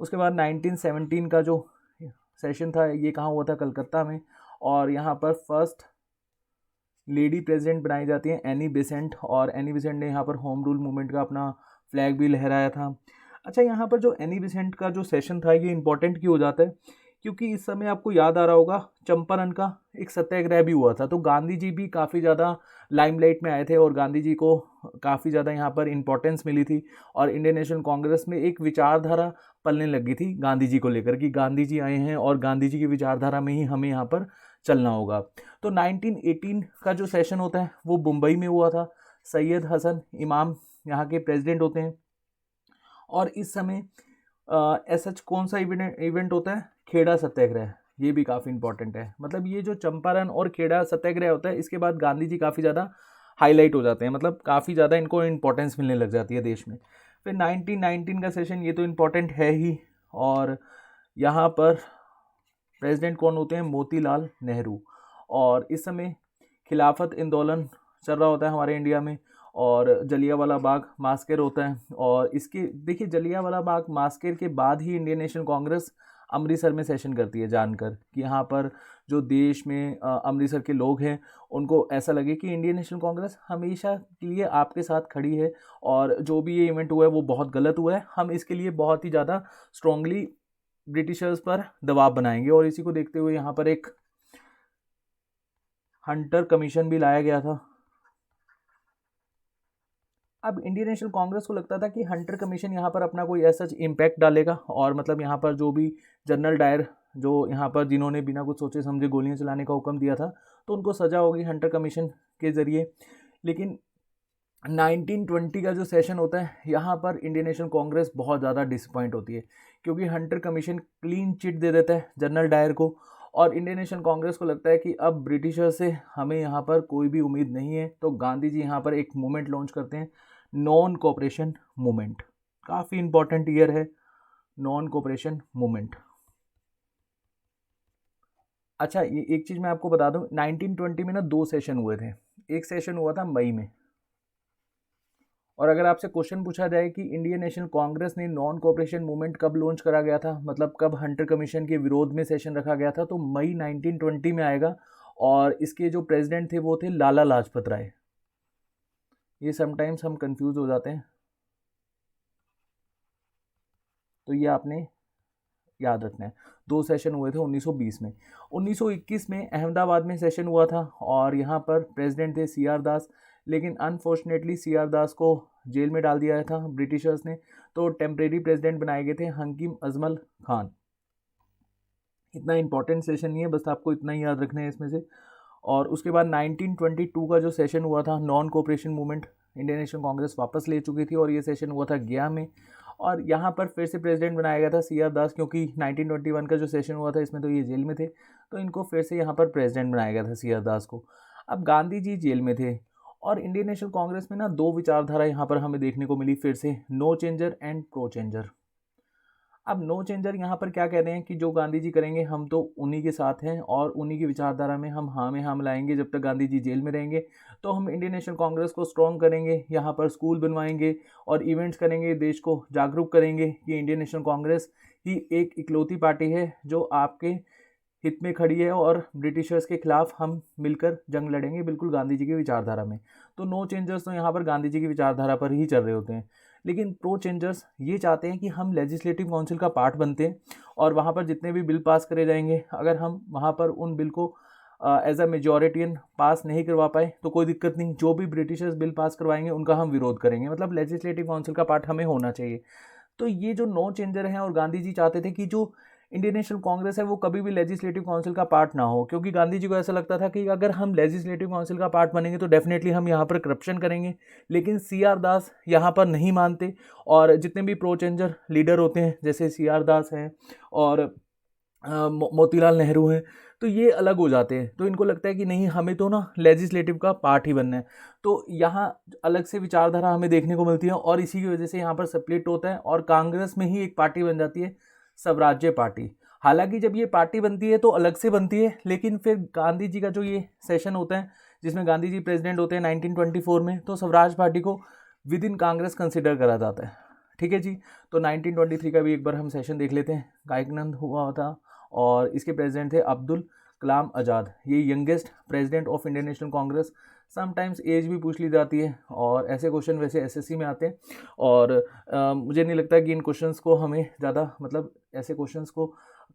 उसके बाद 1917 का जो सेशन था ये कहाँ हुआ था, कलकत्ता में, और यहाँ पर फर्स्ट लेडी प्रेसिडेंट बनाई जाती है एनी बेसेंट, और एनी बेसेंट ने यहाँ पर होम रूल मूवमेंट का अपना फ्लैग भी लहराया था। अच्छा, यहाँ पर जो एनी बेसेंट का जो सेशन था ये इंपॉर्टेंट क्यों हो जाता है, क्योंकि इस समय आपको याद आ रहा होगा चंपारण का एक सत्याग्रह भी हुआ था। तो गांधी जी भी काफ़ी ज़्यादा लाइमलाइट में आए थे, और गांधी जी को काफ़ी ज़्यादा यहाँ पर इंपॉर्टेंस मिली थी, और इंडियन नेशनल कांग्रेस में एक विचारधारा पलने लगी थी गांधी जी को लेकर कि गांधी जी आए हैं और गांधी जी की विचारधारा में ही हमें यहाँ पर चलना होगा। तो 1918 का जो सेशन होता है वो मुंबई में हुआ था। सैयद हसन इमाम यहाँ के प्रेसिडेंट होते हैं, और इस समय ऐसा कौन सा इवेंट होता है, खेड़ा सत्याग्रह। ये भी काफ़ी इंपॉर्टेंट है। मतलब ये जो चंपारण और खेड़ा सत्याग्रह होता है इसके बाद गांधी जी काफ़ी ज़्यादा हाईलाइट हो जाते हैं, मतलब काफ़ी ज़्यादा इनको इंपॉर्टेंस मिलने लग जाती है देश में। फिर 1919 का सेशन, ये तो इम्पॉर्टेंट है ही, और यहाँ पर प्रेसिडेंट कौन होते हैं, मोतीलाल नेहरू। और इस समय खिलाफत आंदोलन चल रहा होता है हमारे इंडिया में, और जलियांवाला बाग मास्कर होता है। और इसके देखिए जलियांवाला बाग मास्कर के बाद ही इंडियन नेशनल कांग्रेस अमृतसर में सेशन करती है, जानकर कि यहाँ पर जो देश में अमृतसर के लोग हैं उनको ऐसा लगे कि इंडियन नेशनल कांग्रेस हमेशा के लिए आपके साथ खड़ी है, और जो भी ये इवेंट हुआ है वो बहुत गलत हुआ है, हम इसके लिए बहुत ही ज़्यादा स्ट्रांगली ब्रिटिशर्स पर दबाव बनाएंगे। और इसी को देखते हुए यहाँ पर एक हंटर कमीशन भी लाया गया था। अब इंडियन नेशनल कांग्रेस को लगता था कि हंटर कमीशन यहाँ पर अपना कोई ऐसा इम्पैक्ट डालेगा, और मतलब यहाँ पर जो भी जनरल डायर जो यहाँ पर जिन्होंने बिना कुछ सोचे समझे गोलियां चलाने का हुक्म दिया था तो उनको सज़ा होगी हंटर कमीशन के ज़रिए। लेकिन 1920 का जो सेशन होता है यहाँ पर इंडियन नेशनल कांग्रेस बहुत ज़्यादा डिसअपॉइंट होती है, क्योंकि हंटर कमीशन क्लीन चिट दे देता है जनरल डायर को, और इंडियन नेशनल कांग्रेस को लगता है कि अब ब्रिटिशर से हमें यहाँ पर कोई भी उम्मीद नहीं है। तो गांधी जी यहाँ पर एक मूवमेंट लॉन्च करते हैं, नॉन कोऑपरेशन मूवमेंट। काफ़ी इंपॉर्टेंट ईयर है नॉन कोऑपरेशन मूवमेंट। अच्छा, ये एक चीज़ मैं आपको बता दूं, 1920 में ना 2 सेशन हुए थे। एक सेशन हुआ था मई में, और अगर आपसे क्वेश्चन पूछा जाए कि इंडियन नेशनल कांग्रेस ने नॉन कोऑपरेशन मूवमेंट कब लॉन्च करा गया था, मतलब कब हंटर कमीशन के विरोध में सेशन रखा गया था, तो मई 1920 में आएगा। और इसके जो प्रेसिडेंट थे वो थे लाला लाजपत राय। ये समटाइम्स हम कंफ्यूज हो जाते हैं, तो ये आपने याद रखना है। 2 सेशन हुए थे 1920 में। 1921 में अहमदाबाद में सेशन हुआ था, और यहाँ पर प्रेसिडेंट थे CR दास, लेकिन अनफॉर्चुनेटली CR दास को जेल में डाल दिया था ब्रिटिशर्स ने, तो टेम्परेरी प्रेसिडेंट बनाए गए थे हकीम अजमल खान। इतना इंपॉर्टेंट सेशन नहीं है, बस आपको इतना ही याद रखना है इसमें से। और उसके बाद 1922 का जो सेशन हुआ था, non cooperation movement Indian National Congress वापस ले चुकी थी और ये सेशन हुआ था गया में। और यहाँ पर फिर से प्रेसिडेंट बनाया गया था CR दास, क्योंकि 1921 का जो सेशन हुआ था इसमें तो ये जेल में थे, तो इनको फिर से यहाँ पर प्रेसिडेंट बनाया गया था CR दास को। अब गांधी जी जेल में थे और इंडियन नेशनल कांग्रेस में ना दो विचारधारा यहाँ पर हमें देखने को मिली फिर से, no changer and pro changer. अब नो चेंजर यहाँ पर क्या कह रहे हैं कि जो गांधी जी करेंगे हम तो उन्हीं के साथ हैं और उन्हीं की विचारधारा में हम हाँ में हाँ मिलाएंगे। जब तक गांधी जी जेल में रहेंगे तो हम इंडियन नेशनल कांग्रेस को स्ट्रॉन्ग करेंगे, यहाँ पर स्कूल बनवाएंगे और इवेंट्स करेंगे, देश को जागरूक करेंगे कि इंडियन नेशनल कांग्रेस ही एक इकलौती पार्टी है जो आपके हित में खड़ी है और ब्रिटिशर्स के खिलाफ हम मिलकर जंग लड़ेंगे, बिल्कुल गांधी जी की विचारधारा में। तो नो चेंजर्स तो यहाँ पर गांधी जी की विचारधारा पर ही चल रहे होते हैं। लेकिन प्रो चेंजर्स ये चाहते हैं कि हम लेजिस्लेटिव काउंसिल का पार्ट बनते हैं और वहाँ पर जितने भी बिल पास करे जाएंगे, अगर हम वहाँ पर उन बिल को एज अ मेजॉरिटियन पास नहीं करवा पाए तो कोई दिक्कत नहीं, जो भी ब्रिटिशर्स बिल पास करवाएंगे उनका हम विरोध करेंगे, मतलब लेजिस्लेटिव काउंसिल का पार्ट हमें होना चाहिए। तो ये जो नो चेंजर हैं और गांधी जी चाहते थे कि जो इंडियन नेशनल कांग्रेस है वो कभी भी लेजिस्लेटिव काउंसिल का पार्ट ना हो, क्योंकि गांधी जी को ऐसा लगता था कि अगर हम लेजिस्लेटिव काउंसिल का पार्ट बनेंगे तो डेफिनेटली हम यहाँ पर करप्शन करेंगे। लेकिन CR दास यहाँ पर नहीं मानते और जितने भी प्रो चेंजर लीडर होते हैं जैसे CR दास हैं और मोतीलाल नेहरू हैं, तो ये अलग हो जाते हैं। तो इनको लगता है कि नहीं, हमें तो ना लेजिस्लेटिव का पार्ट ही बनना है। तो यहाँ अलग से विचारधारा हमें देखने को मिलती है और इसी की वजह से यहाँ पर स्प्लिट होता है और कांग्रेस में ही एक पार्टी बन जाती है, स्वराज्य पार्टी। हालांकि जब ये पार्टी बनती है तो अलग से बनती है, लेकिन फिर गांधी जी का जो ये सेशन होता है जिसमें गांधी जी प्रेसिडेंट होते हैं 1924 में, तो स्वराज पार्टी को विद इन कांग्रेस कंसिडर करा जाता है। ठीक है जी। तो 1923 का भी एक बार हम सेशन देख लेते हैं। गायकनंद हुआ था और इसके प्रेसिडेंट थे अब्दुल कलाम आज़ाद, ये youngest president of Indian National Congress. Sometimes age भी पूछ ली जाती है और ऐसे क्वेश्चन वैसे SSC में आते हैं और मुझे नहीं लगता कि इन क्वेश्चंस को हमें ज़्यादा, मतलब ऐसे क्वेश्चंस को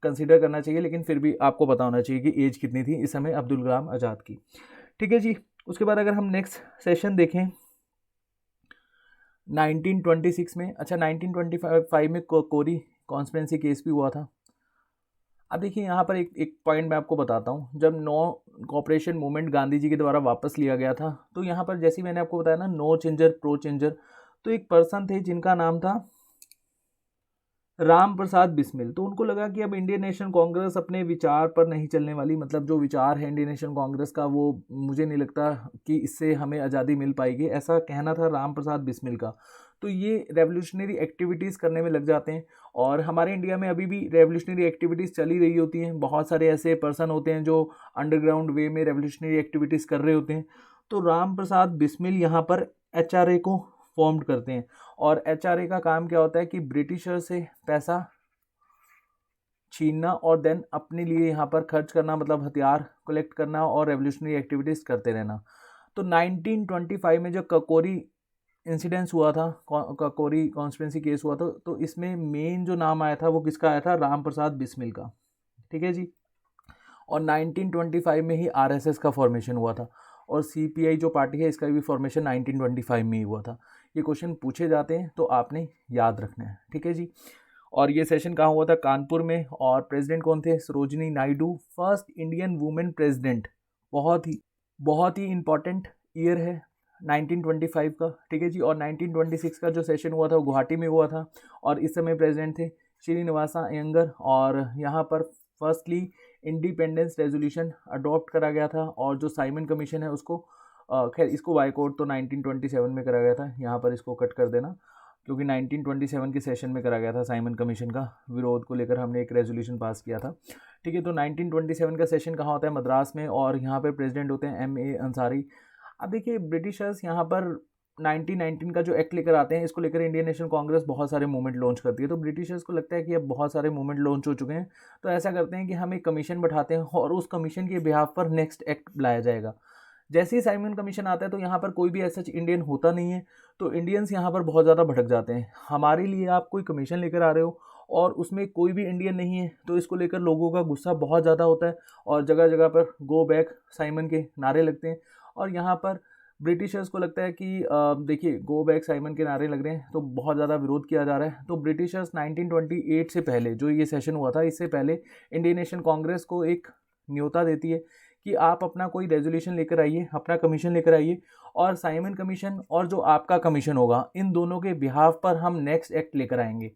कंसीडर करना चाहिए, लेकिन फिर भी आपको पता होना चाहिए कि एज कितनी थी इस समय अब्दुल कलाम आज़ाद की। ठीक है जी। उसके बाद अगर हम नेक्स्ट सेशन देखें 1926 में, अच्छा 1925 में कोरी कॉन्स्पिरेंसी केस भी हुआ था। अब देखिए यहाँ पर एक पॉइंट मैं आपको बताता हूँ। जब no cooperation movement Gandhi ji के द्वारा वापस लिया गया था तो यहाँ पर जैसे मैंने आपको बताया ना, नो चेंजर प्रो चेंजर, तो एक पर्सन थे जिनका नाम था राम प्रसाद बिस्मिल। तो उनको लगा कि अब इंडियन नेशनल कांग्रेस अपने विचार पर नहीं चलने वाली, मतलब जो विचार है इंडियन नेशनल कांग्रेस का वो मुझे नहीं लगता कि इससे हमें आज़ादी मिल पाएगी, ऐसा कहना था राम प्रसाद बिस्मिल का। तो ये रेवोल्यूशनरी एक्टिविटीज़ करने में लग जाते हैं और हमारे इंडिया में अभी भी रेवोल्यूशनरी एक्टिविटीज़ चली रही होती हैं। बहुत सारे ऐसे पर्सन होते हैं जो अंडरग्राउंड वे में रेवोल्यूशनरी एक्टिविटीज़ कर रहे होते हैं। तो राम प्रसाद बिस्मिल यहाँ पर HRA को फॉर्म करते हैं और HRA का काम क्या होता है कि ब्रिटिशर से पैसा छीनना और देन अपने लिए यहाँ पर खर्च करना, मतलब हथियार कलेक्ट करना और रेवोल्यूशनरी एक्टिविटीज़ करते रहना। तो 1925 में जो ककोरी इंसिडेंस हुआ था, ककोरी कॉन्स्पिरेंसी केस हुआ था, तो इसमें मेन जो नाम आया था वो किसका आया था, राम प्रसाद बिस्मिल का। ठीक है जी। और 1925 में ही RSS का फॉर्मेशन हुआ था और CPI जो पार्टी है इसका भी फॉर्मेशन 1925 में ही हुआ था। ये क्वेश्चन पूछे जाते हैं तो आपने याद रखना है। ठीक है जी। और ये सेशन कहाँ हुआ था, कानपुर में, और प्रेसिडेंट कौन थे, Sarojini Naidu, first Indian women president. बहुत ही इंपॉर्टेंट ईयर है 1925 का। ठीक है जी। और 1926 का जो सेशन हुआ था वो गुवाहाटी में हुआ था और इस समय प्रेसिडेंट थे श्रीनिवासा अयंगर। और यहाँ पर फर्स्टली इंडिपेंडेंस रेजोल्यूशन अडॉप्ट करा गया था और जो साइमन कमीशन है उसको खैर इसको बाइकआउट तो 1927 में करा गया था, यहाँ पर इसको कट कर देना क्योंकि 1927 के सेशन में करा गया था साइमन कमीशन का विरोध को लेकर हमने एक रेजोल्यूशन पास किया था। ठीक है। तो 1927 का सेशन कहाँ होता है, मद्रास में, और यहाँ पर प्रेसिडेंट होते हैं MA अंसारी। अब देखिए ब्रिटिशर्स यहाँ पर 1919 का जो एक्ट लेकर आते हैं, इसको लेकर इंडियन नेशनल कांग्रेस बहुत सारे मूवमेंट लॉन्च करती है। तो ब्रिटिशर्स को लगता है कि अब बहुत सारे मूवमेंट लॉन्च हो चुके हैं, तो ऐसा करते हैं कि हम एक कमीशन बैठाते हैं और उस कमीशन के बिहाफ पर नेक्स्ट एक्ट लाया जाएगा। जैसे ही साइमन कमीशन आता है तो यहाँ पर कोई भी ऐसा इंडियन होता नहीं है, तो इंडियंस यहाँ पर बहुत ज़्यादा भटक जाते हैं। हमारे लिए आप कोई कमीशन लेकर आ रहे हो और उसमें कोई भी इंडियन नहीं है, तो इसको लेकर लोगों का गुस्सा बहुत ज़्यादा होता है और जगह जगह पर गो बैक साइमन के नारे लगते हैं। और यहाँ पर ब्रिटिशर्स को लगता है कि देखिए गो बैक साइमन के नारे लग रहे हैं तो बहुत ज़्यादा विरोध किया जा रहा है। तो ब्रिटिशर्स 1928 से पहले जो ये सेशन हुआ था, इससे पहले इंडियन नेशनल कांग्रेस को एक न्योता देती है कि आप अपना कोई रेजोल्यूशन लेकर आइए, अपना कमीशन लेकर आइए, और साइमन कमीशन और जो आपका कमीशन होगा इन दोनों के बिहाफ पर हम नेक्स्ट एक्ट लेकर आएंगे।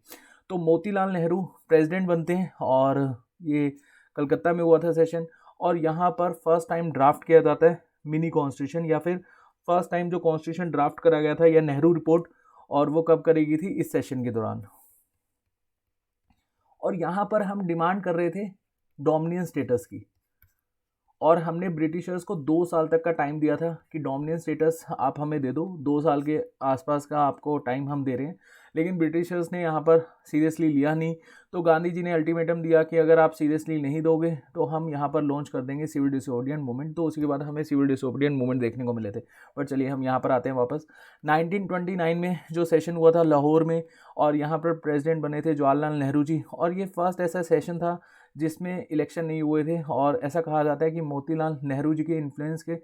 तो मोतीलाल नेहरू प्रेसिडेंट बनते हैं और ये कलकत्ता में हुआ था सेशन, और यहाँ पर फर्स्ट टाइम ड्राफ्ट किया जाता है मिनी कॉन्स्टिट्यूशन, या फिर फर्स्ट टाइम जो कॉन्स्टिट्यूशन ड्राफ्ट करा गया था या नेहरू रिपोर्ट, और वो कब करेगी थी, इस सेशन के दौरान। और यहाँ पर हम डिमांड कर रहे थे डोमिनियन स्टेटस की, और हमने ब्रिटिशर्स को 2 साल तक का टाइम दिया था कि डोमिनियन स्टेटस आप हमें दे दो, 2 साल के आसपास का आपको टाइम हम दे रहे हैं। लेकिन ब्रिटिशर्स ने यहाँ पर सीरियसली लिया नहीं, तो गांधी जी ने अल्टीमेटम दिया कि अगर आप सीरियसली नहीं दोगे तो हम यहाँ पर लॉन्च कर देंगे सिविल डिसोबीडिएंट मूवमेंट। तो उसके बाद हमें सिविल डिसोबीडिएंट मूवमेंट देखने को मिले थे। बट चलिए हम यहाँ पर आते हैं वापस। 1929 में जो सेशन हुआ था लाहौर में, और यहाँ पर प्रेसिडेंट बने थे जवाहरलाल नेहरू जी, और ये फर्स्ट ऐसा सेशन था जिसमें इलेक्शन नहीं हुए थे, और ऐसा कहा जाता है कि मोतीलाल नेहरू जी के इन्फ्लुएंस के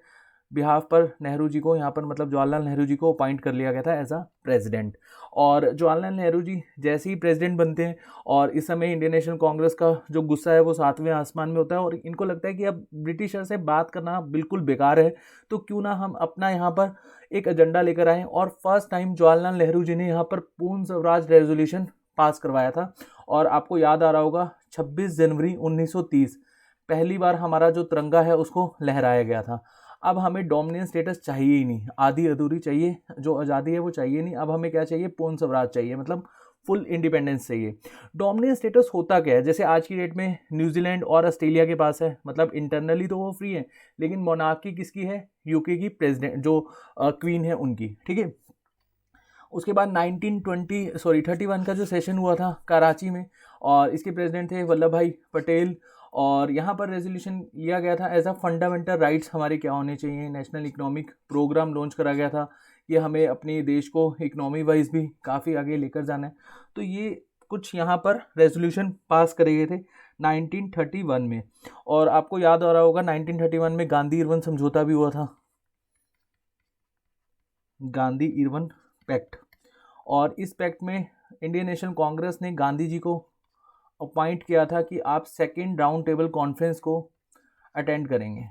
बिहाफ पर नेहरू जी को यहाँ पर, मतलब जवाहरलाल नेहरू जी को अपॉइंट कर लिया गया था एज अ प्रेसिडेंट। और जवाहरलाल नेहरू जी जैसे ही प्रेसिडेंट बनते हैं, और इस समय इंडियन नेशनल कांग्रेस का जो गुस्सा है वो 7वें आसमान में होता है, और इनको लगता है कि अब ब्रिटिशर से बात करना बिल्कुल बेकार है, तो क्यों ना हम अपना यहाँ पर एक एजेंडा लेकर आएँ। और फर्स्ट टाइम जवाहरलाल नेहरू जी ने यहाँ पर पूर्ण स्वराज रेजोल्यूशन पास करवाया था। और आपको याद आ रहा होगा 26 जनवरी 1930 पहली बार हमारा जो तिरंगा है उसको लहराया गया था। अब हमें डोमिनियन स्टेटस चाहिए ही नहीं, आधी अधूरी चाहिए, जो आज़ादी है वो चाहिए नहीं। अब हमें क्या चाहिए, पूर्ण स्वराज चाहिए, मतलब फुल इंडिपेंडेंस चाहिए। डोमिनियन स्टेटस होता क्या है, जैसे आज की डेट में न्यूजीलैंड और ऑस्ट्रेलिया के पास है, मतलब इंटरनली तो वो फ्री है, लेकिन मोनार्की किसकी है, यूके की प्रेसिडेंट जो क्वीन है उनकी, ठीक है। उसके बाद 31 का जो सेशन हुआ था कराची में, और इसके प्रेसिडेंट थे वल्लभ भाई पटेल, और यहाँ पर रेजोल्यूशन लिया गया था एज अ फंडामेंटल राइट्स हमारे क्या होने चाहिए। नेशनल इकोनॉमिक प्रोग्राम लॉन्च करा गया था कि हमें अपने देश को इकोनॉमी वाइज भी काफ़ी आगे लेकर जाना है। तो ये कुछ यहाँ पर रेजोल्यूशन पास करे गए थे 1931 में। और आपको याद आ रहा होगा 1931 में गांधी इरविन समझौता भी हुआ था, गांधी इरविन पैक्ट। और इस पैक्ट में इंडियन नेशनल कांग्रेस ने गांधी जी को अपॉइंट किया था कि आप सेकेंड राउंड टेबल कॉन्फ्रेंस को अटेंड करेंगे।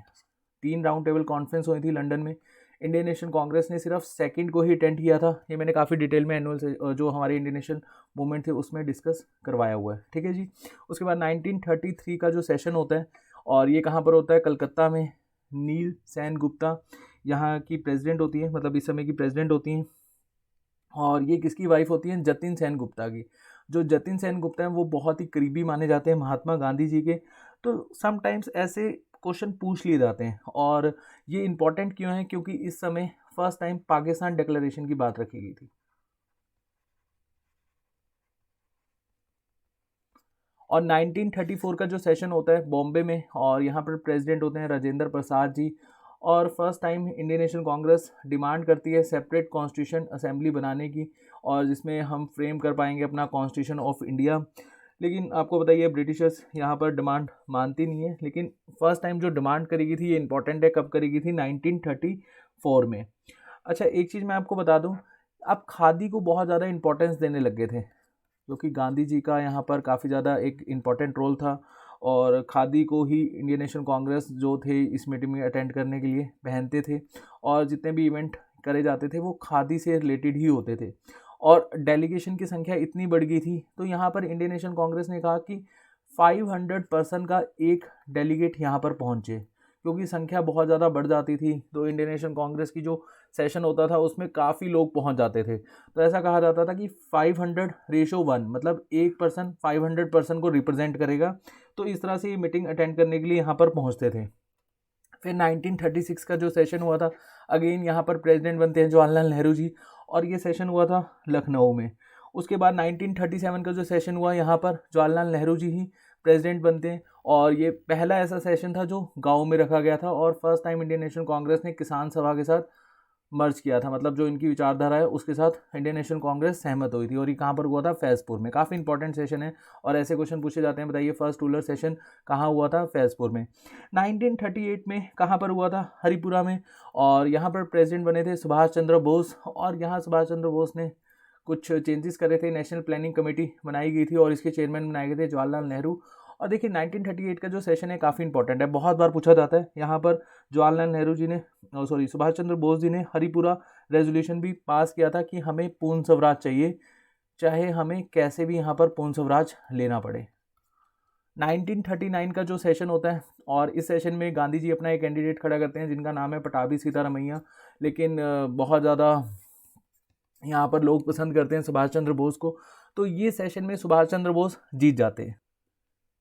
3 राउंड टेबल कॉन्फ्रेंस हुई थी लंदन में, इंडियन नेशनल कांग्रेस ने सिर्फ सेकंड को ही अटेंड किया था। ये मैंने काफ़ी डिटेल में एनुअल से जो हमारे इंडियन नेशनल मूवमेंट थे उसमें डिस्कस करवाया हुआ है, ठीक है जी। उसके बाद 1933 का जो सेशन होता है, और ये कहाँ पर होता है, कलकत्ता में। नील सेन गुप्ता यहाँ की प्रेसिडेंट होती है, मतलब इस समय की प्रेसिडेंट होती हैं। और ये किसकी वाइफ होती हैं, जतिन सेन गुप्ता की। जो जतिन सेन गुप्ता हैं वो बहुत ही करीबी माने जाते हैं महात्मा गांधी जी के। तो समटाइम्स ऐसे क्वेश्चन पूछ लिए जाते हैं, और ये इम्पॉर्टेंट क्यों है, क्योंकि इस समय फर्स्ट टाइम पाकिस्तान डिक्लेरेशन की बात रखी गई थी। और 1934 का जो सेशन होता है बॉम्बे में, और यहाँ पर प्रेसिडेंट होते हैं राजेंद्र प्रसाद जी। और first time Indian National Congress demand करती है सेपरेट कॉन्स्टिट्यूशन असेंबली बनाने की, और जिसमें हम फ्रेम कर पाएंगे अपना कॉन्स्टिट्यूशन ऑफ इंडिया। लेकिन आपको बताइए ब्रिटिशर्स यहाँ पर डिमांड मानती नहीं है। लेकिन फर्स्ट टाइम जो डिमांड करी गई थी, ये इंपॉर्टेंट है, कब करी गई थी, 1934 में। अच्छा, एक चीज़ मैं आपको बता दूँ, अब खादी को बहुत ज़्यादा इंपॉर्टेंस देने लग गए थे, क्योंकि गांधी जी का यहाँ पर काफ़ी ज़्यादा एक इम्पॉर्टेंट रोल था, और खादी को ही इंडियन नेशनल कांग्रेस जो थे इस मीटिंग में अटेंड करने के लिए पहनते थे, और जितने भी इवेंट करे जाते थे वो खादी से रिलेटेड ही होते थे। और डेलीगेशन की संख्या इतनी बढ़ गई थी, तो यहाँ पर इंडियन नेशनल कांग्रेस ने कहा कि 500 पर्सन का एक डेलीगेट यहाँ पर पहुँचे, क्योंकि संख्या बहुत ज़्यादा बढ़ जाती थी। तो इंडियन नेशनल कांग्रेस की जो सेशन होता था उसमें काफ़ी लोग पहुंच जाते थे, तो ऐसा कहा जाता था कि 500:1, मतलब 1 पर्सन 500 पर्सन को रिप्रेजेंट करेगा। तो इस तरह से ये मीटिंग अटेंड करने के लिए यहाँ पर पहुँचते थे। फिर 1936 का जो सेशन हुआ था, अगेन यहाँ पर प्रेसिडेंट बनते हैं जवाहरलाल नेहरू जी, और ये सेशन हुआ था लखनऊ में। उसके बाद 1937 का जो सेशन हुआ, यहाँ पर जवाहरलाल नेहरू जी ही प्रेसिडेंट बनते हैं, और ये पहला ऐसा सेशन था जो गाँव में रखा गया था। और first time Indian National Congress ने किसान सभा के साथ मर्ज किया था, मतलब जो इनकी विचारधारा है उसके साथ इंडियन नेशनल कांग्रेस सहमत हुई थी। और ये कहाँ पर हुआ था, फैज़पुर में। काफ़ी इंपॉर्टेंट सेशन है, और ऐसे क्वेश्चन पूछे जाते हैं, बताइए फर्स्ट रूलर सेशन कहाँ हुआ था, फैज़पुर में। 1938 में कहाँ पर हुआ था, हरिपुरा में, और यहाँ पर प्रेसिडेंट बने थे सुभाष चंद्र बोस। और यहाँ सुभाष चंद्र बोस ने कुछ चेंजेस करे थे, नेशनल प्लानिंग कमेटी बनाई गई थी, और इसके चेयरमैन बनाए गए थे जवाहरलाल नेहरू। और देखिए 1938 का जो सेशन है काफ़ी इंपॉर्टेंट है, बहुत बार पूछा जाता है। यहाँ पर जवाहरलाल नेहरू जी ने सुभाष चंद्र बोस जी ने हरिपुरा रेजोल्यूशन भी पास किया था कि हमें पूर्ण स्वराज चाहिए, चाहे हमें कैसे भी यहाँ पर पूर्ण स्वराज लेना पड़े। 1939 का जो सेशन होता है, और इस सेशन में गांधी जी अपना एक कैंडिडेट खड़ा करते हैं जिनका नाम है पटाभी सीतारमैया, लेकिन बहुत ज़्यादा यहाँ पर लोग पसंद करते हैं सुभाष चंद्र बोस को, तो ये सेशन में सुभाष चंद्र बोस जीत जाते हैं।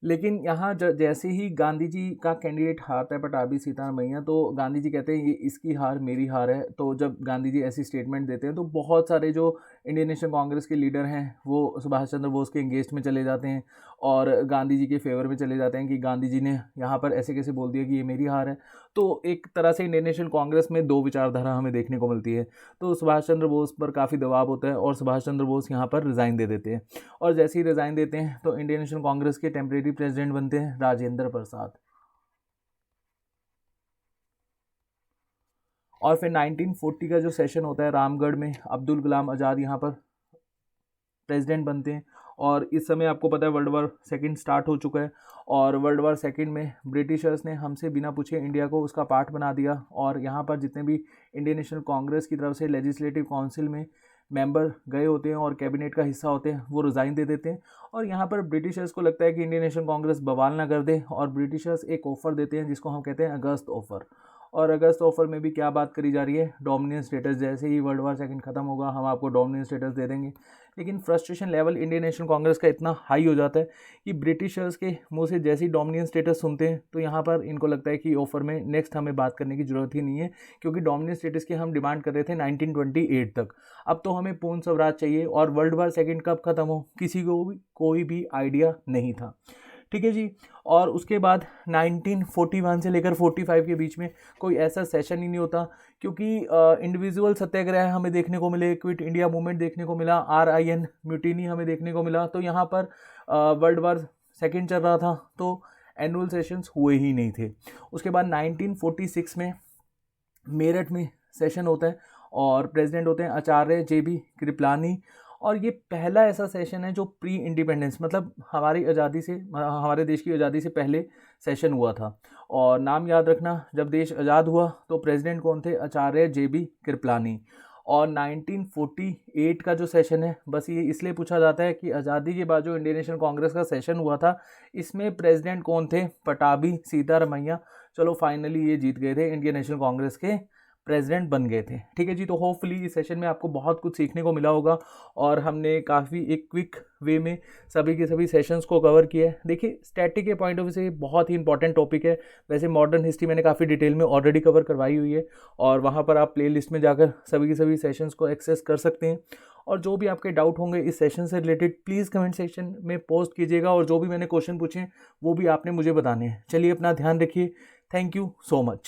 लेकिन यहाँ जैसे ही गांधी जी का कैंडिडेट हारता है पटाभी सीतारमैया, तो गांधी जी कहते हैं ये इसकी हार मेरी हार है। तो जब गांधी जी ऐसी स्टेटमेंट देते हैं तो बहुत सारे जो इंडियन नेशनल कांग्रेस के लीडर हैं वो सुभाष चंद्र बोस के एंगेस्ट में चले जाते हैं और गांधी जी के फेवर में चले जाते हैं कि गांधी जी ने यहाँ पर ऐसे कैसे बोल दिया कि ये मेरी हार है। तो एक तरह से इंडियन नेशनल कांग्रेस में दो विचारधारा हमें देखने को मिलती है। तो सुभाष चंद्र बोस पर काफ़ी दबाव होता है और सुभाष चंद्र बोस यहाँ पर रिज़ाइन दे देते हैं, और जैसे ही रिज़ाइन देते हैं तो इंडियन नेशनल कांग्रेस के टेम्परेरी प्रेसिडेंट बनते हैं राजेंद्र प्रसाद। और फिर 1940 का जो सेशन होता है रामगढ़ में, अब्दुल कलाम आज़ाद यहाँ पर प्रेसिडेंट बनते हैं। और इस समय आपको पता है वर्ल्ड वॉर सेकंड स्टार्ट हो चुका है, और वर्ल्ड वॉर सेकंड में ब्रिटिशर्स ने हमसे बिना पूछे इंडिया को उसका पार्ट बना दिया। और यहाँ पर जितने भी इंडियन नेशनल कांग्रेस की तरफ से लेजिस्लेटिव काउंसिल में मेंबर गए होते हैं और कैबिनेट का हिस्सा होते हैं वो रिज़ाइन दे देते हैं। और यहाँ पर ब्रिटिशर्स को लगता है कि इंडियन नेशनल कांग्रेस बवाल ना कर दे, और ब्रिटिशर्स एक ऑफ़र देते हैं जिसको हम कहते हैं अगस्त ऑफ़र। और अगस्त ऑफर में भी क्या बात करी जा रही है, डोमिनियन स्टेटस। जैसे ही वर्ल्ड वॉर सेकंड खत्म होगा हम आपको डोमिनियन स्टेटस दे देंगे। लेकिन frustration level Indian National Congress का इतना हाई हो जाता है कि ब्रिटिशर्स के मुंह से जैसे ही डोमिनियन स्टेटस सुनते हैं तो यहाँ पर इनको लगता है कि ऑफर में नेक्स्ट हमें बात करने की ज़रूरत ही नहीं है, क्योंकि डोमिनियन स्टेटस की हम डिमांड कर रहे थे 1928 तक। अब तो हमें पूर्ण स्वराज चाहिए, और वर्ल्ड वॉर सेकंड कब खत्म हो किसी को भी कोई भी आइडिया नहीं था। ठीक है जी। और उसके बाद 1941 से लेकर 45 के बीच में कोई ऐसा सेशन ही नहीं होता, क्योंकि इंडिविजुअल सत्याग्रह हमें देखने को मिले, क्विट इंडिया मूवमेंट देखने को मिला, RIN म्यूटिनी हमें देखने को मिला। तो यहाँ पर वर्ल्ड वॉर सेकेंड चल रहा था, तो एनुअल सेशंस हुए ही नहीं थे। उसके बाद 1946 में मेरठ में सेशन होता है और प्रेसिडेंट होते हैं आचार्य JB कृपलानी। और ये पहला ऐसा सेशन है जो प्री इंडिपेंडेंस, मतलब हमारी आज़ादी से, हमारे देश की आज़ादी से पहले सेशन हुआ था। और नाम याद रखना, जब देश आज़ाद हुआ तो प्रेसिडेंट कौन थे, आचार्य JB कृपलानी। और 1948 का जो सेशन है, बस ये इसलिए पूछा जाता है कि आज़ादी के बाद जो इंडियन नेशनल कांग्रेस का सेशन हुआ था इसमें प्रेसिडेंट कौन थे, पटाभी सीतारमैया। चलो फाइनली ये जीत गए थे, इंडियन नेशनल कांग्रेस के प्रेसिडेंट बन गए थे। ठीक है जी। तो होपफुली इस सेशन में आपको बहुत कुछ सीखने को मिला होगा, और हमने काफ़ी एक क्विक वे में सभी के सभी सेशंस को कवर किया है। देखिए स्टैटिक के पॉइंट ऑफ व्यू से ये बहुत ही इंपॉर्टेंट टॉपिक है। वैसे मॉडर्न हिस्ट्री मैंने काफ़ी डिटेल में ऑलरेडी कवर करवाई हुई है, और वहाँ पर आप प्ले लिस्ट में जाकर सभी के सभी सेशंस को एक्सेस कर सकते हैं। और जो भी आपके डाउट होंगे इस सेशन से रिलेटेड प्लीज़ कमेंट सेक्शन में पोस्ट कीजिएगा, और जो भी मैंने क्वेश्चन पूछे हैं वो भी आपने मुझे बताने हैं। चलिए अपना ध्यान रखिए। Thank you so much.